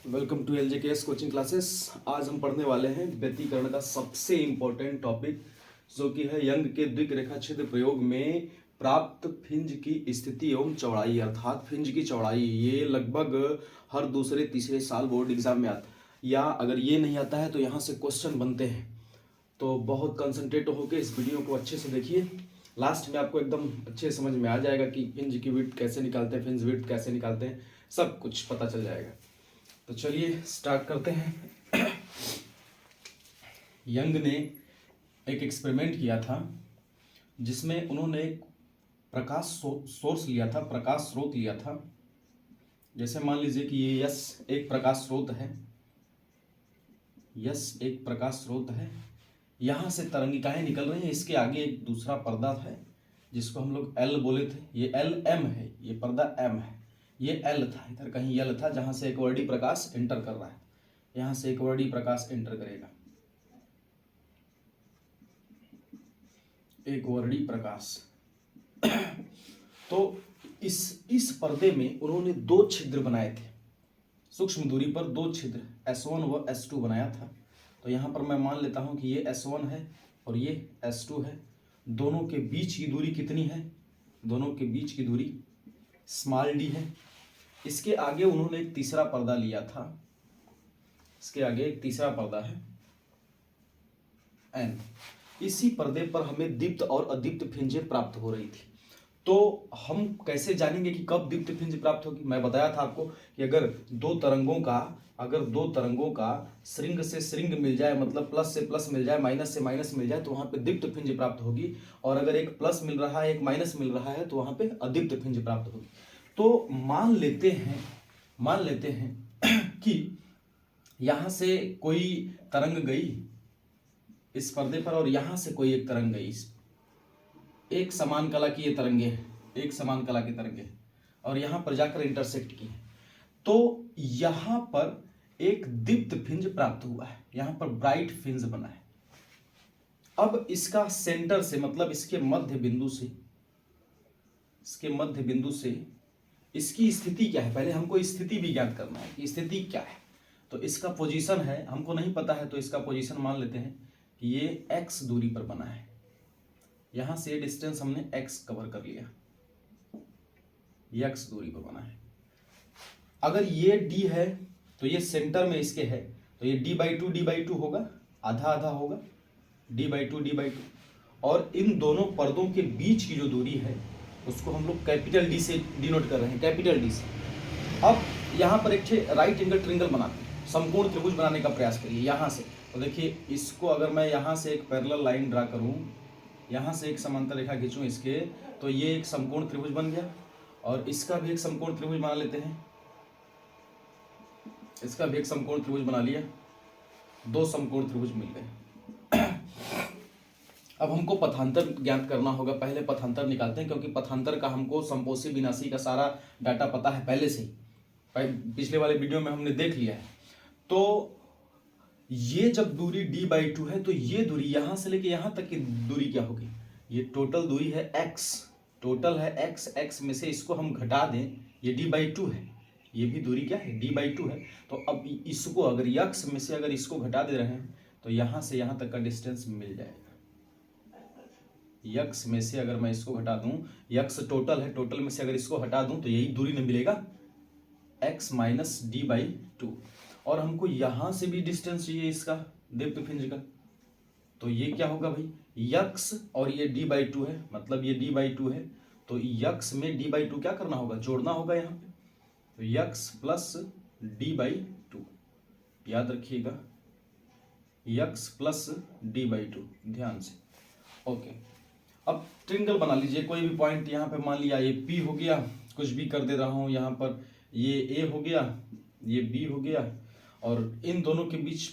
Welcome to LJKS coaching classes. आज हम पढ़ने वाले हैं व्यतीकरण का सबसे इम्पोर्टेंट टॉपिक, जो कि है यंग के द्विरेखा छिद्र प्रयोग में प्राप्त फ्रिंज की स्थिति एवं चौड़ाई, अर्थात फ्रिंज की चौड़ाई। ये लगभग हर दूसरे तीसरे साल बोर्ड एग्जाम में आता, या अगर ये नहीं आता है तो यहाँ से क्वेश्चन बनते हैं। तो बहुत कंसंट्रेट होकर इस वीडियो को अच्छे से देखिए। लास्ट में आपको एकदम अच्छे समझ में आ जाएगा कि फ्रिंज की विड्थ कैसे निकालते हैं, फ्रिंज विड्थ कैसे निकालते हैं, सब कुछ पता चल जाएगा। तो चलिए स्टार्ट करते हैं। यंग ने एक एक्सपेरिमेंट किया था जिसमें उन्होंने एक प्रकाश सोर्स लिया था, प्रकाश स्रोत लिया था। जैसे मान लीजिए कि ये यस एक प्रकाश स्रोत है, यस एक प्रकाश स्रोत है। यहाँ से तरंगिकाएं निकल रही हैं। इसके आगे एक दूसरा पर्दा है जिसको हम लोग एल बोले थे। ये एल एम है, ये पर्दा एम है, ये एल था, इधर कहीं एल था, जहां से एक वर्डी प्रकाश एंटर कर रहा है। यहां से एक वर्डी प्रकाश एंटर करेगा, एक वर्डी प्रकाश। तो इस पर्दे में उन्होंने दो छिद्र बनाए थे, सूक्ष्म दूरी पर दो छिद्र S1 व S2 बनाया था। तो यहां पर मैं मान लेता हूं कि ये S1 है और ये S2 है। दोनों के बीच की दूरी कितनी है? दोनों के बीच की दूरी स्मॉल d है। इसके आगे उन्होंने एक तीसरा पर्दा लिया था, इसके आगे एक तीसरा पर्दा है N। इसी पर्दे पर हमें दीप्त और अदीप्त फ्रिंजें प्राप्त हो रही थी। तो हम कैसे जानेंगे कि कब दीप्त फ्रिंज प्राप्त होगी? मैं बताया था आपको कि अगर दो तरंगों का श्रृंग से श्रृंग मिल जाए, मतलब प्लस से प्लस मिल जाए, माइनस से माइनस मिल जाए, तो वहां पे दीप्त फ्रिंज प्राप्त होगी। और अगर एक प्लस मिल रहा है, एक माइनस मिल रहा है, तो वहां पे अदीप्त फ्रिंज प्राप्त होगी। तो मान लेते हैं कि यहां से कोई तरंग गई इस पर्दे पर और यहां से कोई एक तरंग गई। एक समान कला की ये तरंगे हैं, एक समान कला की तरंगे, और यहां पर जाकर इंटरसेक्ट की है। तो यहां पर एक दीप्त फ्रिंज प्राप्त हुआ है, यहां पर ब्राइट फ्रिंज बना है। अब इसका सेंटर से, मतलब इसके मध्य बिंदु से इसकी स्थिति क्या है? पहले हमको स्थिति भी ज्ञात करना है कि स्थिति क्या है। तो इसका पोजीशन है, हमको नहीं पता है, तो इसका पोजीशन मान लेते हैं कि ये x दूरी पर बना है। यहां से डिस्टेंस हमने x कवर कर लिया, ये x दूरी पर बना है। अगर ये d है तो ये सेंटर में इसके है, तो ये d/2 होगा, आधा आधा होगा, d/2। और इन दोनों पर्दों के बीच की जो दूरी है उसको हम लोग कैपिटल D से डिनोट कर रहे हैं, कैपिटल D से। अब यहाँ पर एक राइट एंगल ट्रायंगल बनाते हैं, समकोण त्रिभुज बनाने का प्रयास करिए यहाँ से। तो देखिए, इसको अगर मैं यहाँ से एक पैरेलल लाइन ड्रा करूँ, यहाँ से एक समांतर रेखा खींचूँ इसके, तो ये एक समकोण त्रिभुज बन गया। और इसका भी एक समकोण त्रिभुज बना लेते हैं, इसका भी एक समकोण त्रिभुज बना लिया, दो समकोण त्रिभुज मिल गए। अब हमको पथांतर ज्ञात करना होगा। पहले पथांतर निकालते हैं, क्योंकि पथांतर का हमको संपोषी विनाशी का सारा डाटा पता है पहले से ही, पिछले वाले वीडियो में हमने देख लिया है। तो ये जब दूरी d/2 है, तो ये दूरी यहां से लेके यहां तक की दूरी क्या होगी? ये टोटल दूरी है x, टोटल है x में से इसको हम घटा दें, ये d/2 है, ये भी दूरी क्या है? d/2 है। तो अब इसको अगर x में से अगर इसको घटा दे रहे हैं, तो यहां से यहां तक का डिस्टेंस मिल जाएगा। x में से अगर मैं इसको घटा दूं, x टोटल है, टोटल में से अगर इसको हटा दूं तो यही दूरी न मिलेगा, x माइनस d/2। और हमको यहां से भी डिस्टेंस चाहिए इसका, दीप्त फ्रिंज का। तो ये क्या होगा भाई? x और ये d/2 है, मतलब ये d/2 है, तो x में d/2 क्या करना होगा? जोड़ना होगा यहाँ पे। तो x प्लस d/2, याद रखिएगा, x प्लस d/2, ध्यान से। ओके, अब ट्रिंगल बना लीजिए कोई भी पॉइंट। यहाँ पे मान लिया ये P हो गया, कुछ भी कर दे रहा हूँ, यहाँ पर ये A हो गया, ये B हो गया, और इन दोनों के बीच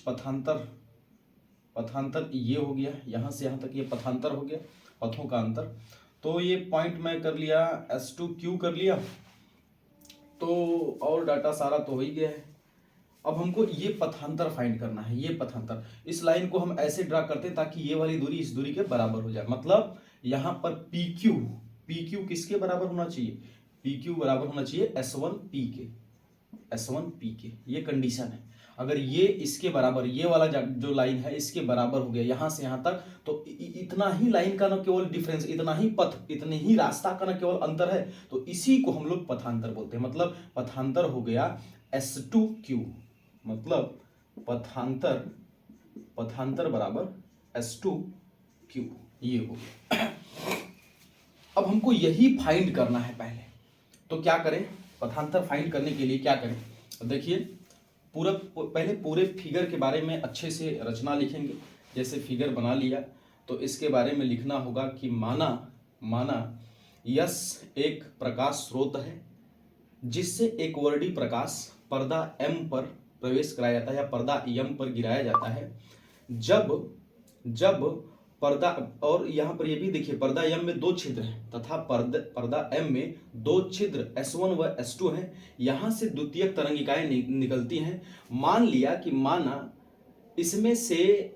पथांतर ये हो गया, यहाँ से यहाँ तक ये पथांतर हो गया, पथों का अंतर। तो ये पॉइंट मैं कर लिया, S2Q कर लिया। तो और डाटा सारा तो हो ही गया है। अब हमको ये पथांतर फाइंड करना है, ये पथांतर। इस लाइन को हम ऐसे ड्रा करते हैं ताकि ये वाली दूरी इस दूरी के बराबर हो जाए। मतलब यहाँ पर PQ किसके बराबर होना चाहिए? PQ बराबर होना चाहिए S1P के। S1P के, ये कंडीशन है। अगर ये इसके बराबर, ये वाला जो लाइन है इसके बराबर हो गया यहां से यहां तक, तो इतना ही लाइन का ना केवल डिफरेंस, इतना ही पथ, इतने ही रास्ता का ना केवल अंतर है, तो इसी को हम लोग पथांतर बोलते हैं। मतलब पथांतर हो गया S2Q, मतलब पथांतर बराबर S2Q, ये हो गया। अब हमको यही फाइंड करना है पहले, तो क्या करें, पथांतर फाइंड करने के लिए क्या करें, देखिए पहले पूरे फिगर के बारे में अच्छे से रचना लिखेंगे। जैसे फिगर बना लिया तो इसके बारे में लिखना होगा कि माना यस एक प्रकाश स्रोत है जिससे एक वर्डी प्रकाश पर्दा M पर प्रवेश कराया जाता है या पर्दा M पर गिराया जाता है। जब पर्दा, और यहाँ पर ये भी देखिए पर्दा M में 2 छिद्र हैं तथा पर्दा M में 2 छिद्र S1 व S2 हैं। यहाँ से द्वितीयक तरंगिकाएं निकलती हैं। मान लिया कि माना इसमें से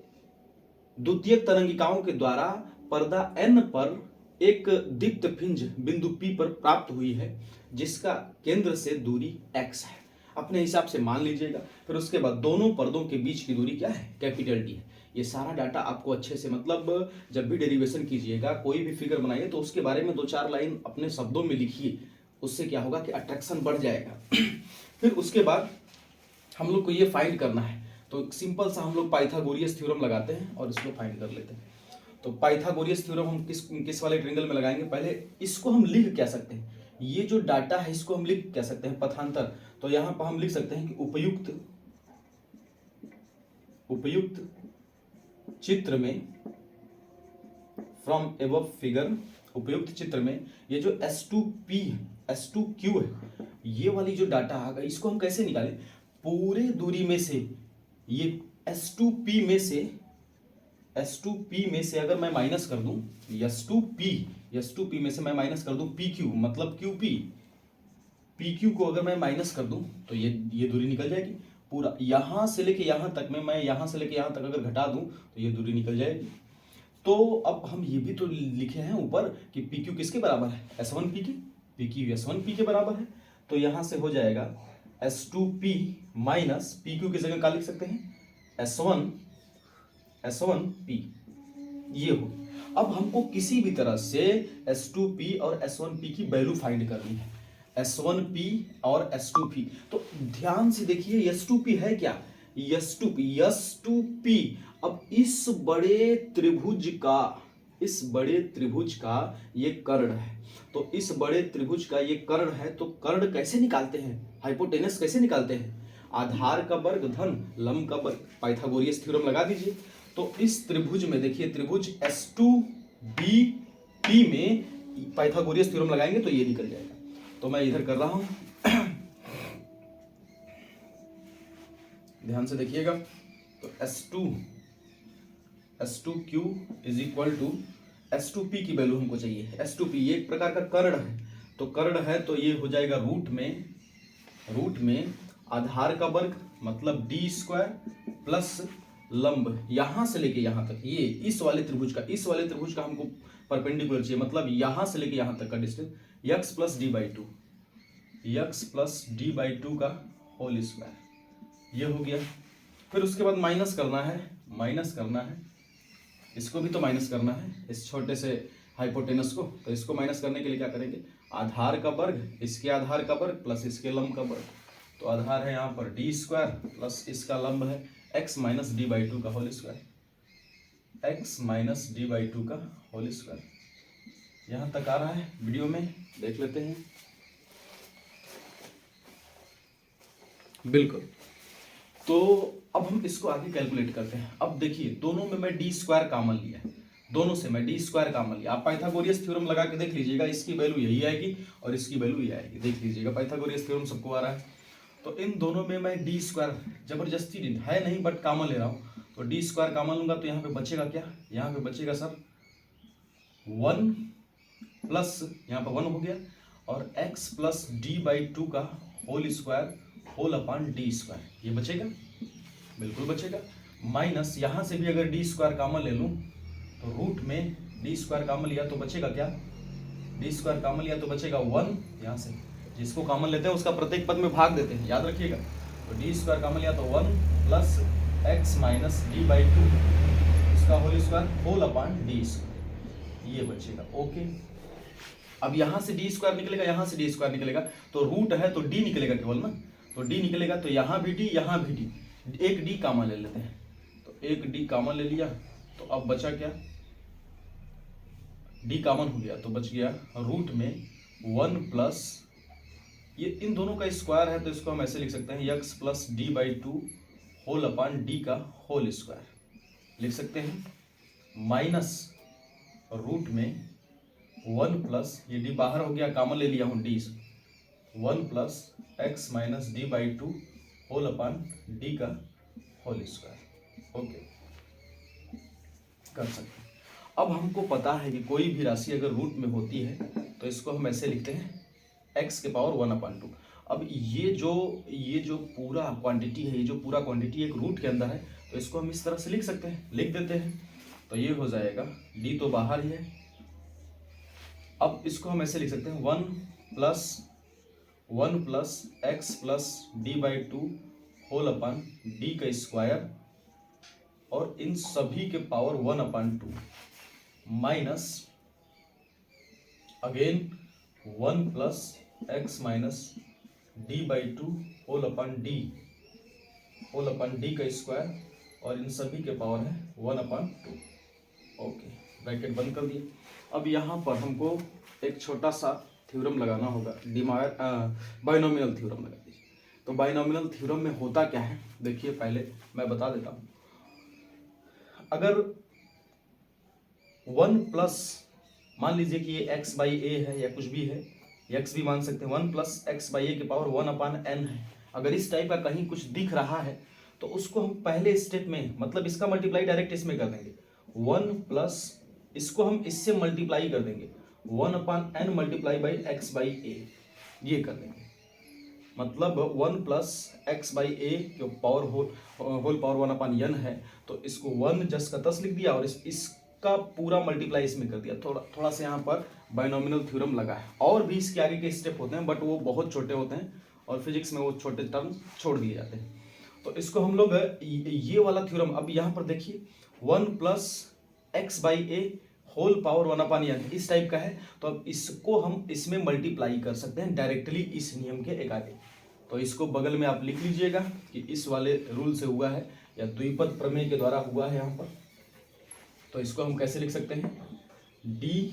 द्वितीयक तरंगिकाओं के द्वारा पर्दा N पर एक दीप्त पिंज बिंदु P पर प्राप्त हुई है जिसका केंद्र से दूरी x है। अपने हिसाब से मान लीजिएगा। फिर उसके बाद दोनों पर्दों के बीच की दूरी क्या है, कैपिटल D है। ये सारा डाटा आपको अच्छे से, मतलब जब भी डेरिवेशन कीजिएगा, कोई भी फिगर बनाइए तो उसके बारे में 2-4 लाइन अपने शब्दों में लिखिए। उससे क्या होगा कि अट्रैक्शन बढ़ जाएगा। फिर उसके बाद हम लोग को ये फाइंड करना है, तो सिंपल सा हम लोग पाइथागोरियस थ्योरम लगाते हैं और इसको फाइंड कर लेते हैं। तो पाइथागोरियस थ्योरम हम किस वाले ट्रायंगल में लगाएंगे, पहले इसको हम लिख क्या सकते हैं, ये जो डाटा है इसको हम लिख क्या सकते हैं, पथांतर। तो यहां पर हम लिख सकते हैं कि उपयुक्त चित्र में, फ्रॉम एबव फिगर, उपयुक्त चित्र में ये जो S2P है, S2Q है, ये वाली जो डाटा आएगा इसको हम कैसे निकालें, पूरे दूरी में से ये S2P में से अगर मैं माइनस कर दूं, S2P में से मैं माइनस कर दूं PQ, मतलब PQ को अगर मैं माइनस कर दूं तो ये दूरी निकल जाएगी। पूरा यहां से लेके यहां तक में, मैं यहां से लेके यहां तक अगर घटा दूं तो ये दूरी निकल जाएगी। तो अब हम ये भी तो लिखे हैं ऊपर कि PQ किसके बराबर है, S1P के, PQ S1P के बराबर है। तो यहां से हो जाएगा S2P माइनस PQ की जगह क्या लिख सकते हैं, S1P, ये हो। अब हमको किसी भी तरह से S2P और S1P की वैल्यू फाइंड करनी है, S1P और S2P। तो ध्यान से देखिए S2P है क्या, S2P। अब इस बड़े त्रिभुज का ये कर्ण है, तो इस बड़े त्रिभुज का ये कर्ण है, तो कर्ण कैसे निकालते हैं, हाइपोटेनस कैसे निकालते हैं, आधार का वर्ग धन लंब का वर्ग, पाइथागोरियस थ्योरम लगा दीजिए। तो इस त्रिभुज में देखिए, त्रिभुज S2BP में पाइथागोरियस थ्योरम लगाएंगे तो ये निकल जाएगा। तो मैं इधर कर रहा हूं, ध्यान से देखिएगा। तो S2Q is equal to S2P की वैल्यू हमको चाहिए। S2P ये एक प्रकार का कर्ण है, तो कर्ण है तो ये हो जाएगा रूट में आधार का वर्ग मतलब D² प्लस लंब यहां से लेके यहां तक, ये इस वाले त्रिभुज का हमको परपेंडिकुलर चाहिए, मतलब यहां से लेके यहां तक का डिस्टेंस x प्लस d/2 का होल स्क्वायर, ये हो गया। फिर उसके बाद माइनस करना है, इसको भी तो माइनस करना है, इस छोटे से हाइपोटेनस को। तो इसको माइनस करने के लिए क्या करेंगे, आधार का वर्ग, इसके आधार का वर्ग प्लस इसके लंब का वर्ग। तो आधार है यहाँ पर D² प्लस इसका लंब है x माइनस d/2 का होल स्क्वायर, यहाँ तक आ रहा है, वीडियो में देख लेते हैं। बिल्कुल। तो अब हम इसको आगे कैलकुलेट करते हैं। अब देखिए दोनों में मैं D² कॉमन लिया, दोनों से मैं D² कॉमन लिया। आप पाइथागोरियस थ्योरम लगा के देख लीजिएगा, इसकी वैल्यू यही आएगी और इसकी वैल्यू ये आएगी, देख लीजिएगा। पाइथागोरियस थ्योरम सबको आ रहा है। तो इन दोनों में मैं D² जबरदस्ती है नहीं बट कॉमन ले रहा हूँ, तो D² कॉमन लूंगा तो यहाँ पे बचेगा क्या, यहाँ पे बचेगा सर 1 प्लस यहाँ पर 1 हो गया और x प्लस d/2 का whole square whole upon D², ये बचेगा, बिल्कुल बचेगा। माइनस यहाँ से भी अगर D² कॉमन ले लूँ तो रूट में D² कॉमन लिया तो बचेगा क्या, D² कॉमन लिया तो बचेगा 1, यहाँ से जिसको कॉमन लेते हैं उसका प्रत्येक पद में भाग देते हैं, याद रखिएगा। तो डी स्क्वायर कॉमन लिया तो 1 plus X minus D by 2 इसका whole square whole upon D square, ये बचेगा। ओके, अब यहां से डी स्क्वायर निकलेगा, यहां से डी स्क्वायर निकलेगा, तो रूट है तो डी निकलेगा केवल ना, तो डी निकलेगा, तो यहां भी डी यहां भी डी, एक डी कॉमन ले लेते हैं, तो एक डी कॉमन ले लिया, तो अब बचा क्या, डी कॉमन हो गया तो बच गया रूट में 1 प्लस, ये इन दोनों का स्क्वायर है तो इसको हम ऐसे लिख सकते हैं X plus D by 2 whole upon D का होल स्क्वायर लिख सकते हैं, माइनस रूट में 1 प्लस, ये डी बाहर हो गया कॉमन ले लिया हूँ D, 1 plus X minus D by 2 whole upon D का होल स्क्वायर। ओके, कर सकते हैं। अब हमको पता है कि कोई भी राशि अगर रूट में होती है तो इसको हम ऐसे लिखते हैं x के पावर 1/2। अब ये जो पूरा क्वांटिटी है, ये जो पूरा क्वांटिटी एक रूट के अंदर है, तो इसको हम इस तरह से लिख सकते हैं, लिख देते हैं, तो ये हो जाएगा d तो बाहर ही है, अब इसको हम ऐसे लिख सकते हैं 1 plus X plus D by 2 whole upon D का स्क्वायर और इन सभी के power 1/2 minus again 1 plus X minus D by 2 whole upon D का स्क्वायर और इन सभी के पावर है 1/2। ओके, ब्रैकेट बंद कर दिए। अब यहाँ पर हमको एक छोटा सा थ्योरम लगाना होगा, बाइनोमियल थ्योरम लगा दीजिए। तो बाइनोमियल थ्योरम में होता क्या है, देखिए पहले मैं बता देता हूँ। अगर 1 प्लस, मान लीजिए कि ये x बाई ए है या कुछ भी है, x भी मान सकते हैं, 1 प्लस एक्स बाई ए के पावर 1/n है। अगर इस टाइप का कहीं कुछ दिख रहा है तो उसको हम पहले स्टेप में, मतलब इसका मल्टीप्लाई डायरेक्ट इसमें कर देंगे, 1 प्लस इसको हम इससे मल्टीप्लाई कर देंगे 1/n multiply by x by a, ये कर देंगे। मतलब 1 प्लस एक्स बाई ए जो पावर होल पावर 1/n है, तो इसको 1 जस का तस लिख दिया और इसका पूरा मल्टीप्लाई इसमें कर दिया। थोड़ा सा यहाँ पर बाइनोमियल थ्योरम लगा है, और भी इसके आगे के स्टेप होते हैं बट वो बहुत छोटे होते हैं और फिजिक्स में वो छोटे टर्म छोड़ दिए जाते हैं। तो इसको हम लोग ये वाला थ्योरम, अब यहाँ पर देखिए 1 plus X by A whole power 1/n इस टाइप का है, तो अब इसको हम इसमें मल्टीप्लाई कर सकते हैं डायरेक्टली इस नियम के आगे। तो इसको बगल में आप लिख लीजिएगा कि इस वाले रूल से हुआ है या द्विपद प्रमेय के द्वारा हुआ है यहाँ पर। तो इसको हम कैसे लिख सकते हैं, d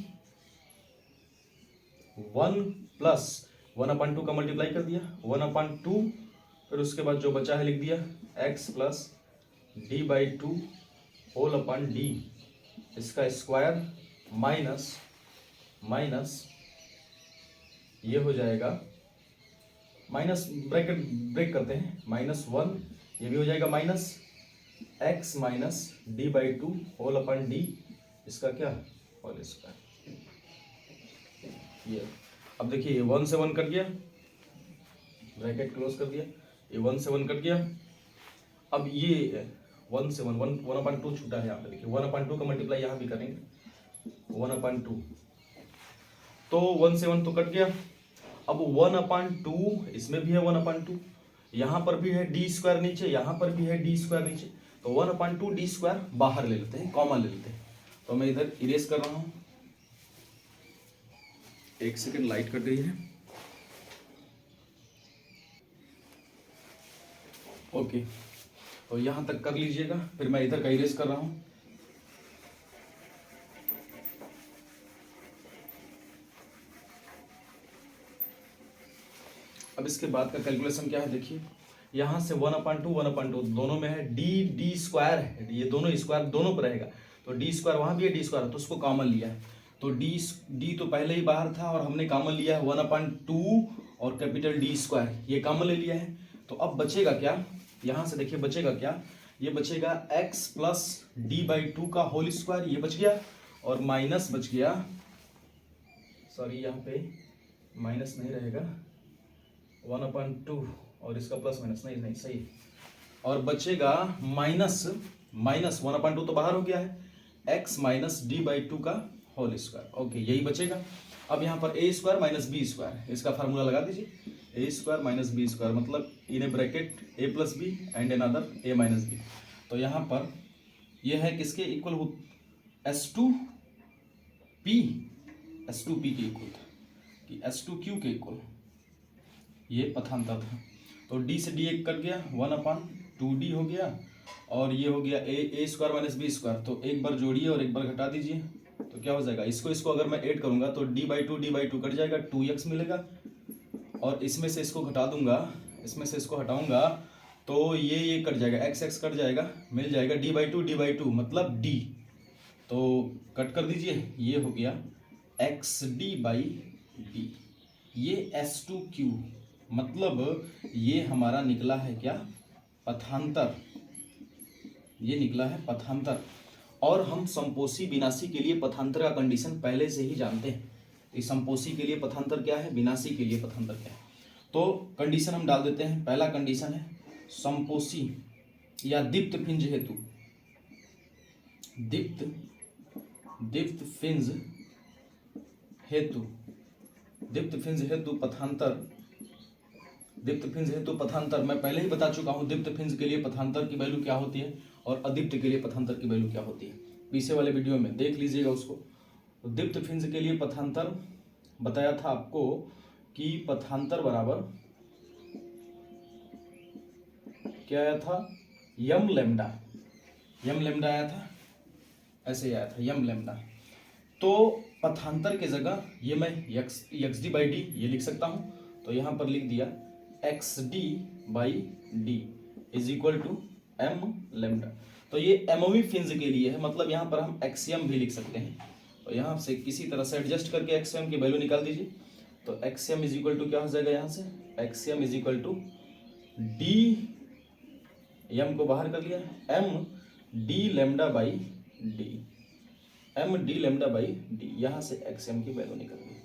1 प्लस 1/2 का मल्टीप्लाई कर दिया 1/2, फिर उसके बाद जो बचा है लिख दिया x plus D by 2 whole upon D इसका स्क्वायर माइनस ये हो जाएगा, माइनस ब्रैकेट ब्रेक करते हैं, -1 ये भी हो जाएगा minus x minus D by 2 whole upon D इसका क्या होल स्क्वायर। ये अब देखिए ये 1 से 1 कट गया, ब्रैकेट क्लोज कर दिया, ये 1 से 1 कट गया। अब ये 1 से 1/2 छूटा है यहाँ पे, देखिए 1/2 का मल्टीप्लाई यहाँ भी करेंगे 1/2, तो 1 से 1 तो कट गया। अब 1/2 इसमें भी है 1/2, यहाँ पर भी है डी स्क्वायर नीचे, यहाँ पर भी है डी स्क्वायर नीचे, तो 1/2 डी स्क्वायर बाहर ले लेते हैं, कॉमन ले लेते हैं। तो मैं इधर इरेज कर रहा हूँ, एक सेकेंड लाइट कट गई है। ओके, तो यहां तक कर लीजिएगा, फिर मैं इधर का इरेज कर रहा हूं। अब इसके बाद का कैलकुलेशन क्या है, देखिए यहां से 1/2 दोनों में है, डी स्क्वायर है, ये दोनों स्क्वायर दोनों पर रहेगा, तो डी स्क्वायर वहां भी है, डी स्क्वायर, तो उसको कॉमन लिया है, तो डी तो पहले ही बाहर था और हमने कॉमन लिया है 1/2 और कैपिटल डी स्क्वायर ये कॉमन ले लिया है। तो अब बचेगा क्या, यहां से देखिए बचेगा क्या, ये बचेगा x प्लस डी बाई 2 का होल स्क्वायर, ये बच गया, और माइनस बच गया, सॉरी यहाँ पे माइनस नहीं रहेगा 1/2 और इसका प्लस माइनस नहीं सही, और बचेगा माइनस 1/2 तो बाहर हो गया है, x माइनस डी बाई 2 का होल स्क्वायर। ओके, यही बचेगा। अब यहाँ पर a square minus b square, इसका फार्मूला लगा दीजिए, a square minus b square मतलब in a bracket a plus b and another a minus b. तो यहाँ पर यह है किसके इक्वल, S2P के इक्वल था कि S2Q के इक्वल, ये पथांतर था। तो D से D एक कट गया, 1/2D हो गया, और ये हो गया ए स्क्वायर माइनस बी स्क्वायर। तो एक बार जोड़िए और एक बार घटा दीजिए, तो क्या हो जाएगा, इसको अगर मैं ऐड करूंगा तो D/2 कट जाएगा, 2x मिलेगा, और इसमें से इसको घटा दूंगा, इसमें से इसको हटाऊंगा तो ये कट जाएगा, x कट जाएगा, मिल जाएगा D/2 मतलब D। तो कट कर दीजिए, ये हो गया xD/D। ये S2Q मतलब ये हमारा निकला है क्या, पथांतर, ये निकला है पथांतर। और हम संपोषी विनाशी के लिए पथांतर का कंडीशन पहले से ही जानते हैं। इस संपोषी के लिए पथांतर क्या है, विनाशी के लिए पथांतर क्या है। तो कंडीशन हम डाल देते हैं। पहला कंडीशन है संपोषी या दीप्त फिंज हेतु, दीप्त फिंज हेतु पथांतर, दीप्त फिंज हेतु पथांतर मैं पहले ही बता चुका हूं। दीप्त फिंज के लिए पथांतर की वैल्यू क्या होती है और अदीप्त के लिए पथांतर की वैल्यू क्या होती है, पीछे वाले वीडियो में देख लीजिएगा उसको। तो दीप्त फिंज के लिए पथांतर बताया था आपको कि पथांतर बराबर क्या आया था, यम लेमडा आया था, ऐसे आया था यम लेमडा। तो पथांतर के जगह ये मैं XD/D ये लिख सकता हूं। तो यहां पर लिख दिया XD/D is equal to m lambda. तो ये एमओवी फिंज के लिए है, मतलब यहाँ पर हम एक्सियम भी लिख सकते हैं। तो यहाँ से किसी तरह से एडजस्ट करके एक्सियम की वैल्यू निकाल दीजिए। तो एक्सियम इज इक्वल टू क्या हो जाएगा, यहाँ से XM is equal to D, m को बाहर कर लिया, MD λ/D, MD λ/D, यहाँ से एक्सियम की वैल्यू निकल गई।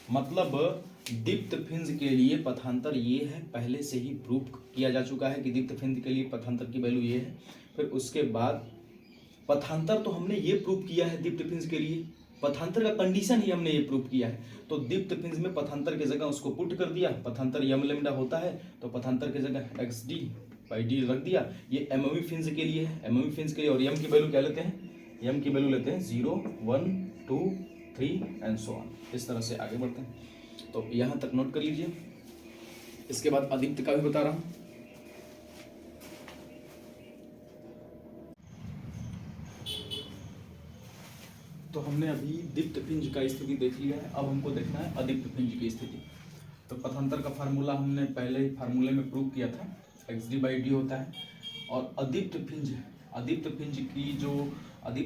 मतलब दीप्त फिंज के लिए पथांतर ये है, पहले से ही प्रूफ किया जा चुका है कि दीप्त फिंज के लिए पथांतर की वैल्यू ये है। फिर उसके बाद पथांतर तो हमने ये प्रूफ किया है दीप्त फिंज के लिए, पथांतर का कंडीशन ही हमने ये प्रूफ किया है। तो दीप्त फिंज में पथांतर की जगह उसको पुट कर दिया, पथांतर यम लेमडा होता है तो पथांतर की जगह XD/D रख दिया। ये एमओवी फिंज के लिए है, एमओवी फिंज के लिए। और यम की वैल्यू क्या लेते हैं, यम की वैल्यू लेते हैं 0, 1, 2, 3 एंड सो ऑन। इस तरह से आगे बढ़ते हैं। तो यहाँ तक नोट कर लीजिए। इसके बाद अदीप्त का भी बता रहा हूँ। तो हमने अभी दीप्त फिंज का स्थिति देख लिया है, अब हमको देखना है अदीप्त फिंज की स्थिति। तो पथांतर का फार्मूला हमने पहले ही फार्मूले में प्रूव किया था, XD/D होता है। और अदीप्त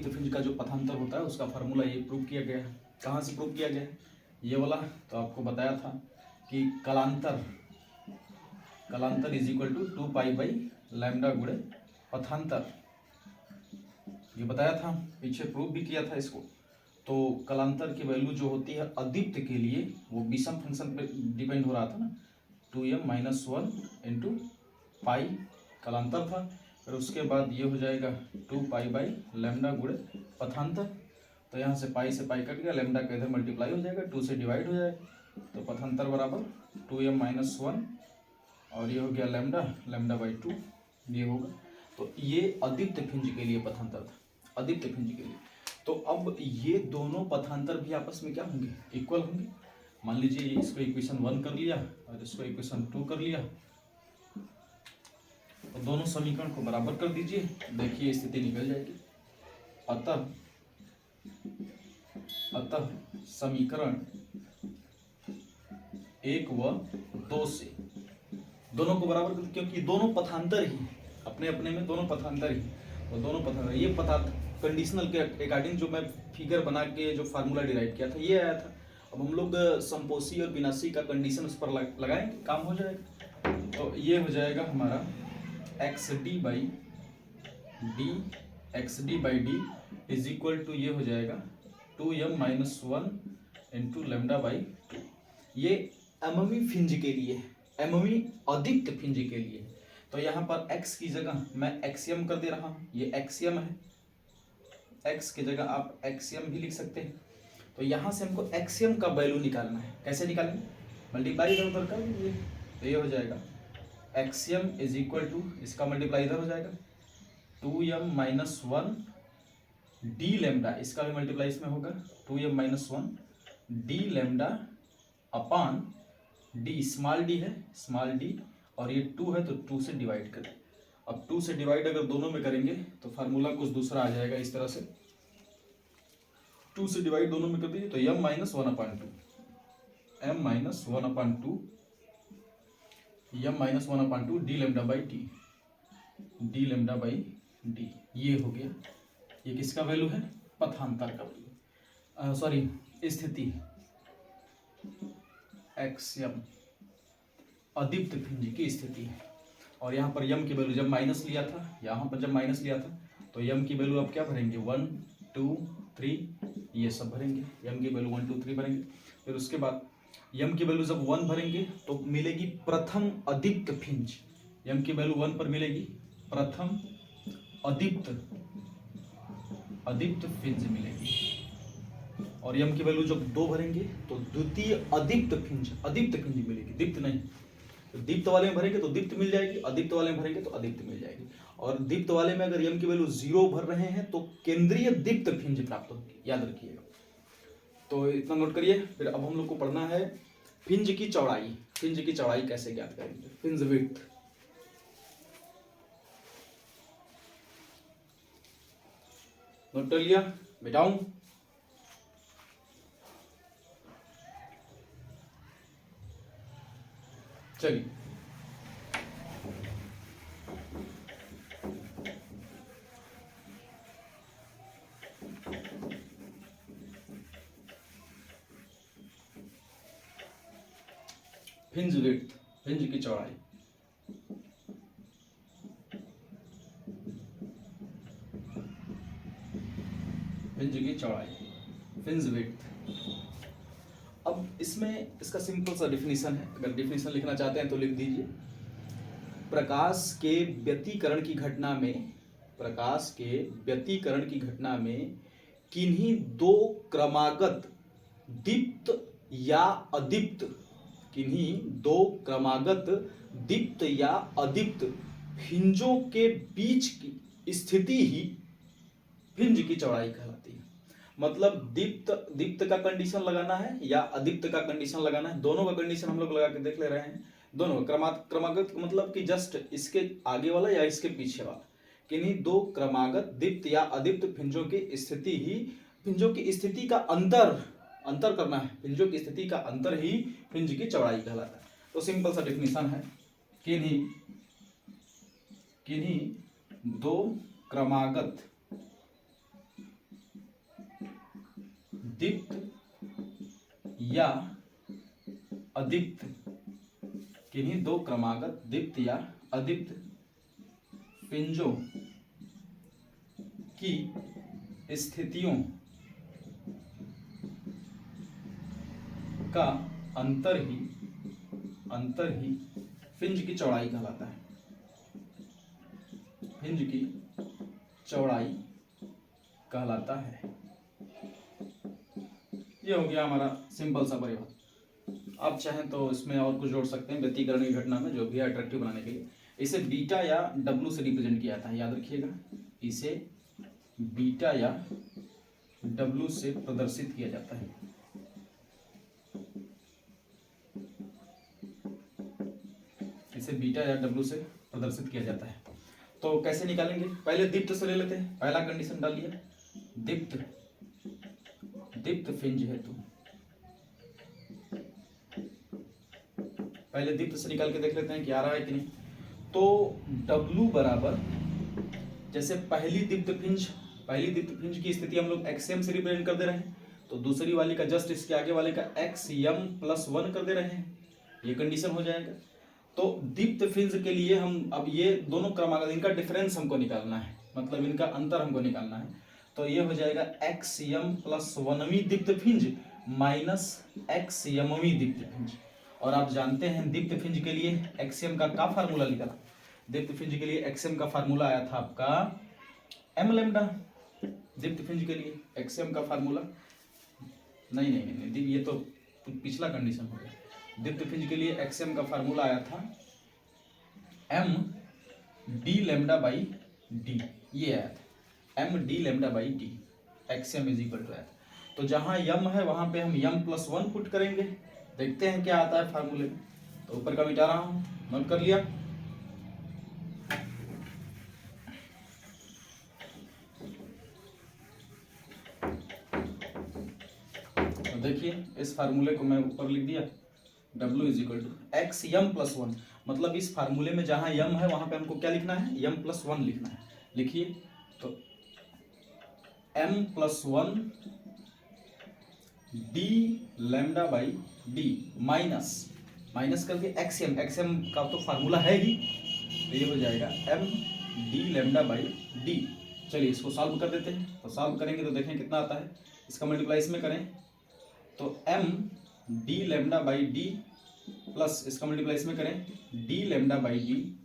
फिंज का जो पथांतर होता है उसका फार्मूला ये प्रूव किया गया है। कहाँ से प्रूव किया गया है, ये वाला तो आपको बताया था कि कलांतर इज इक्वल टू 2π/λ गुणे पथांतर, ये बताया था, पीछे प्रूव भी किया था इसको। तो कलांतर की वैल्यू जो होती है अदीप्त के लिए वो विषम फंक्शन पे डिपेंड हो रहा था ना, 2m-1 इंटू पाई कलांतर था। फिर उसके बाद ये हो जाएगा 2π/λ गुणे पथांतर। तो यहाँ से पाई कट गया, लैम्डा का इधर मल्टीप्लाई हो जाएगा, 2 से डिवाइड हो जाएगा। तो पथांतर बराबर 2m-1 और ये हो गया λ/2 ये होगा। तो ये अदीप्त फिंज के लिए पथांतर था, अदीप्त फिंज के लिए। तो अब ये दोनों पथांतर भी आपस में क्या होंगे, इक्वल होंगे। मान लीजिए इसको इक्वेशन 1 कर लिया और इसको इक्वेशन 2 कर लिया, तो दोनों समीकरण को बराबर कर दीजिए, देखिए स्थिति निकल जाएगी। अतः समीकरण 1 व 2 से दोनों को बराबर कर, क्योंकि दोनों पथांतर ही अपने अपने में दोनों पथांतर ही, और दोनों पथांतर ये कंडीशनल के अकॉर्डिंग जो मैं फिगर बना के जो फार्मूला डिराइव किया था ये आया था। अब हम लोग संपोषी और विनाशी का कंडीशन उस पर लगाएंगे, काम हो जाएगा। तो ये हो जाएगा हमारा XD/D इज इक्वल टू ये हो जाएगा 2m-1 इंटू λ/2। ये एमओवी फिंज के लिए, एमओवी अदीप्त फिंज के लिए। तो यहाँ पर x की जगह मैं एक्सियम कर दे रहा हूँ, ये एक्सियम है, x की जगह आप एक्सियम भी लिख सकते हैं। तो यहाँ से हमको एक्सियम का वैल्यू निकालना है। कैसे निकालेंगे? मल्टीप्लाई इधर उधर कर दीजिए तो ये हो जाएगा एक्सियम इज इक्वल टू, इसका मल्टीप्लाई इधर हो जाएगा 2m माइनस 1 डी लेमडा, इसका भी मल्टीप्लाई इसमें होगा 2m माइनस 1 डी लेमडा अपान डी, स्मॉल डी है स्मॉल डी, और ये 2 है तो 2 से डिवाइड करें। अब 2 से डिवाइड अगर दोनों में करेंगे तो फार्मूला कुछ दूसरा आ जाएगा इस तरह से, 2 से डिवाइड दोनों में कर दीजिए तो m minus 1/2, m minus 1/2 m minus 1/2 D lambda by T, D lambda by D, ये हो गया। ये किसका वैल्यू है? पथांतर का वैल्यू, सॉरी स्थिति, एक्सियम अदीप्त भिंज की स्थिति है। और यहाँ पर यम की वैल्यू जब माइनस लिया था, यहाँ पर जब माइनस लिया था तो यम की वैल्यू अब क्या भरेंगे 1 2 3 ये सब भरेंगे, यम की वैल्यू 1 2 3 भरेंगे। फिर उसके बाद यम की वैल्यू जब 1 भरेंगे तो मिलेगी प्रथम अदीप्त भिंज, यम की वैल्यू 1 पर मिलेगी प्रथम अदीप्त भिंज मिलेगी। और यम की वैल्यू जब 2 भरेंगे तो द्वितीय अदीप्त भिंज मिलेगी, दीप्त नहीं। तो दीप्त वाले में भरेंगे तो दीप्त मिल जाएगी, अदीप्त वाले में भरेंगे तो अदीप्त मिल जाएगी। और दीप्त वाले में अगर यम की वैल्यू 0 भर रहे हैं तो केंद्रीय दीप्त भिंज प्राप्त होगी, याद रखिएगा। तो इतना नोट करिए। फिर अब हम लोग को पढ़ना है भिंज की चौड़ाई। भिंज की चौड़ाई कैसे ज्ञात करेंगे? भिंज विड्थ, नोट कर लिया? मिटाऊं? चलिए भिंज विड्थ, भिंज की चौड़ाई। भिंज की चौड़ाई, भिंज विड्थ। अब इसमें इसका सिंपल सा डिफिनीशन है, अगर डिफिनीशन लिखना चाहते हैं तो लिख दीजिए। प्रकाश के व्यतिकरण की घटना में, प्रकाश के व्यतिकरण की घटना में किन्हीं दो क्रमागत दीप्त या अदीप्त, किन्हीं दो क्रमागत दीप्त या अदीप्त भिंजों के बीच की स्थिति ही भिंज की चौड़ाई कहलाती है। मतलब दीप्त का कंडीशन लगाना है या अदीप्त का कंडीशन लगाना है, दोनों का कंडीशन हम लोग लगा के देख ले रहे हैं। दोनों क्रमागत मतलब कि जस्ट इसके आगे वाला या इसके पीछे वाला, किन्हीं दो क्रमागत दीप्त या अदीप्त भिंजों की स्थिति ही, भिंजों की स्थिति का अंतर करना है, भिंजों की स्थिति का अंतर ही भिंज की चौड़ाई कहलाता है। तो सिंपल सा डिफिनीशन है, किन्हीं दो क्रमागत दीप्त या अदीप्त, किन्हीं दो क्रमागत दीप्त या अदीप्त भिंजों की स्थितियों का अंतर ही भिंज की चौड़ाई कहलाता है, भिंज की चौड़ाई कहलाता है। ये हो गया हमारा सिंपल सा परिभाषा। आप चाहें तो इसमें और कुछ जोड़ सकते हैं, व्यतिकरण की घटना में जो भी अट्रैक्टिव बनाने के लिए। इसे बीटा या डब्लू से रिप्रेजेंट किया जाता है, याद रखिएगा, इसे बीटा या डब्लू से प्रदर्शित किया जाता है। इसे बीटा या डब्लू से प्रदर्शित किया जाता है। तो कैसे निकालेंगे? पहले दीप्त से ले लेते हैं। पहला कंडीशन डालिए, दीप्त भिंज हेतु। पहले दीप्त से निकाल के देख लेते हैं कि आ रहा है कि नहीं। तो W बराबर, जैसे पहली दीप्त भिंज की स्थिति हम लोग एक्सएम से रिप्रेजेंट कर दे रहे हैं, तो दूसरी वाली का जस्ट इसके आगे वाले का एक्सएम प्लस 1 कर दे रहे हैं, ये कंडीशन हो जाएगा। तो दीप्त भिंज के लिए हम अब ये दोनों क्रमागत, इनका डिफरेंस हमको निकालना है, मतलब इनका अंतर हमको निकालना है। तो ये हो जाएगा एक्सएम प्लस 1वीं दीप्त भिंज माइनस एक्सएमवीं दीप्त भिंज। और आप जानते हैं दीप्त भिंज के लिए एक्सएम का क्या फार्मूला निकला? दीप्त भिंज के लिए एक्सएम का फार्मूला आया था आपका एम लैम्डा। दीप्त भिंज के लिए एक्सएम का फार्मूला नहीं, ये तो पिछला कंडीशन हो गया। दीप्त फिंज के लिए एक्सएम का फार्मूला आया था M D lambda by D, ये आया था M D lambda by D, XM is equal to आया था। तो जहां यम है वहां पे हम m+1 पुट करेंगे, देखते हैं क्या आता है फार्मूले में। तो ऊपर का मिटा रहा हूं, नोट कर लिया। तो देखिए इस फार्मूले को मैं ऊपर लिख दिया, W is equal to X m+1, मतलब इस फार्मूले में जहां m है वहां पे हमको क्या लिखना है, m+1 लिखना है। लिखिए तो m+1 D lambda by D minus करके एक्सएम का तो फार्मूला है ही, तो ये हो जाएगा m D lambda by D. चलिए इसको सॉल्व कर देते हैं। तो सॉल्व करेंगे तो देखें कितना आता है, इसका मल्टीप्लाई इसमें करें तो m D lambda by D plus इसका मल्टीप्लाई इसमें करें D lambda by D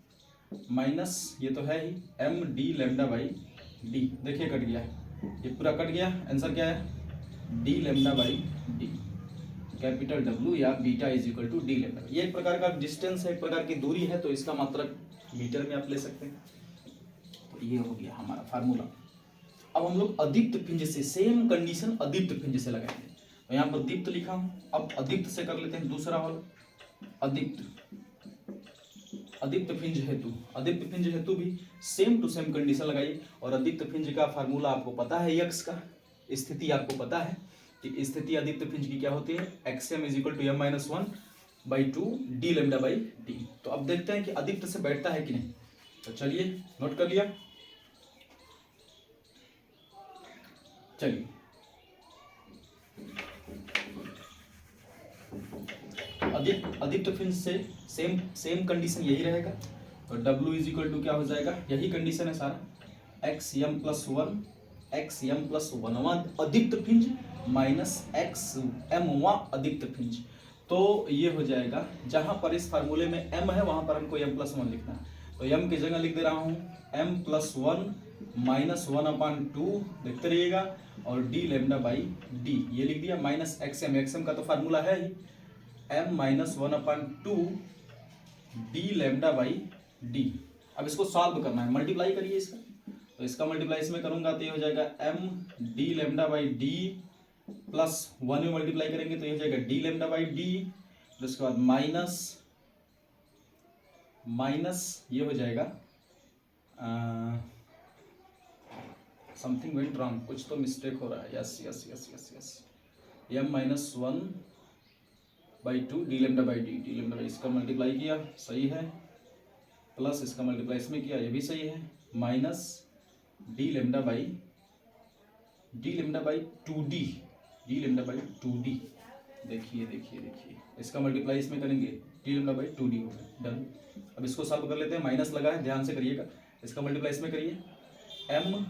minus ये तो है ही m D lambda by D. देखिए कट गया, ये पूरा कट गया। आंसर क्या है, D lambda by D, capital W या beta is equal to D lambda. ये एक प्रकार का डिस्टेंस है, एक प्रकार की दूरी है, तो इसका मात्रक मीटर में आप ले सकते हैं। तो ये हो गया हमारा फार्मूला। अब हम लोग अदीप्त पिंज से सेम कंडीशन अदीप्त पिंज से लगाएंगे। तो यहाँ पर दीप्त लिखा हूं, अब अदीप्त से कर लेते हैं दूसरा वाला। अदीप्त पिंज हेतु भी सेम टू सेम कंडीशन लगाइए। और अदीप्त पिंज का फार्मूला आपको पता है, यक्स का स्थिति आपको पता है कि स्थिति अदीप्त पिंज की क्या होती है, XM is equal to m-1/2 D lambda by D. तो अब देखते हैं कि अदीप्त से बैठता है कि नहीं। तो चलिए नोट कर लिया। चलिए अदीप्त फिंज से सेम कंडीशन यही रहेगा। तो W इज इक्वल टू क्या हो जाएगा, यही कंडीशन है सारा, xm+1 अदीप्त फिंज माइनस xm अदीप्त फिंज। तो ये हो जाएगा, जहां पर इस फार्मूले में m है वहां पर हमको m+1 लिखना है। तो m की जगह लिख दे रहा हूं m+1 -1/2, देखते रहिएगा, और डी लेमडा बाई डी ये लिख दिया, माइनस एक्सएम का तो फार्मूला है ही m-1/2 D lambda by D. अब इसको सॉल्व करना है, मल्टीप्लाई करिए इसका। तो इसका मल्टीप्लाई इसमें करूंगा तो ये हो जाएगा m D lambda by D plus 1 में मल्टीप्लाई करेंगे तो ये हो जाएगा डी लेमडा बाई डी, फिर उसके बाद माइनस ये हो जाएगा समथिंग वेंट रॉन्ग, कुछ तो मिस्टेक हो रहा है। Yes m-1/2 D lambda by D, इसका मल्टीप्लाई किया सही है, प्लस इसका मल्टीप्लाई इसमें किया ये भी सही है, minus D lambda by 2d। देखिए इसका मल्टीप्लाई इसमें करेंगे डी लेमडा बाई 2d हो गया, डन। अब इसको सॉल्व कर लेते हैं, माइनस लगा है ध्यान से करिएगा, इसका मल्टीप्लाई इसमें करिए m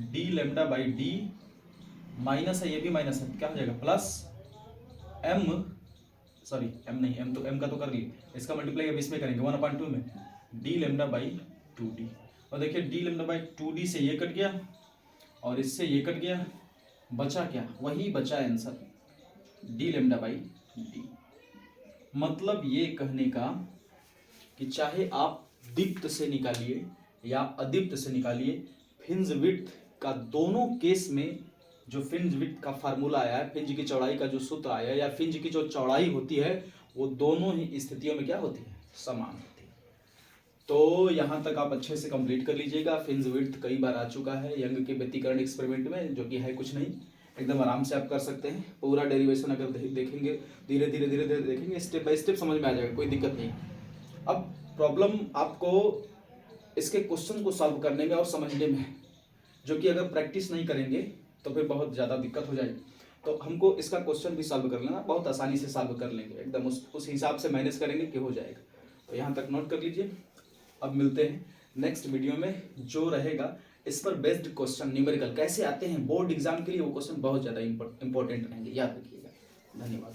D lambda by D minus है, ये भी माइनस है, क्या हो जाएगा प्लस m का तो कर लिए, इसका मल्टीप्लाई अब इसमें करेंगे 1/2 में डी लेमडा बाई 2d। और देखिए डी लेमडा बाई 2d से ये कट गया और इससे ये कट गया, बचा क्या, वही बचा answer D lambda by D. मतलब ये कहने का कि चाहे आप दीप्त से निकालिए या अदीप्त से निकालिए, फ्रिंज विड्थ का दोनों केस में जो फ्रिंज विड्थ का फार्मूला आया है, फ्रिंज की चौड़ाई का जो सूत्र आया है या फ्रिंज की जो चौड़ाई होती है वो दोनों ही स्थितियों में क्या होती है, समान होती है। तो यहाँ तक आप अच्छे से कंप्लीट कर लीजिएगा। फ्रिंज विड्थ कई बार आ चुका है यंग के व्यतिकरण एक्सपेरिमेंट में, जो कि है कुछ नहीं, एकदम आराम से आप कर सकते हैं। पूरा डेरिवेशन अगर देखेंगे धीरे धीरे देखेंगे, स्टेप बाय स्टेप समझ में आ जाएगा, कोई दिक्कत नहीं। अब प्रॉब्लम आपको इसके क्वेश्चन को सॉल्व करने में और समझने में है, जो कि अगर प्रैक्टिस नहीं करेंगे तो फिर बहुत ज़्यादा दिक्कत हो जाएगी। तो हमको इसका क्वेश्चन भी सॉल्व कर लेना, बहुत आसानी से सॉल्व कर लेंगे, एकदम उस हिसाब से मैनेज करेंगे कि हो जाएगा। तो यहाँ तक नोट कर लीजिए। अब मिलते हैं नेक्स्ट वीडियो में, जो रहेगा इस पर बेस्ड क्वेश्चन न्यूमेरिकल कैसे आते हैं बोर्ड एग्जाम के लिए, वो क्वेश्चन बहुत ज़्यादा इंपॉर्टेंट रहेंगे, याद रखिएगा। धन्यवाद।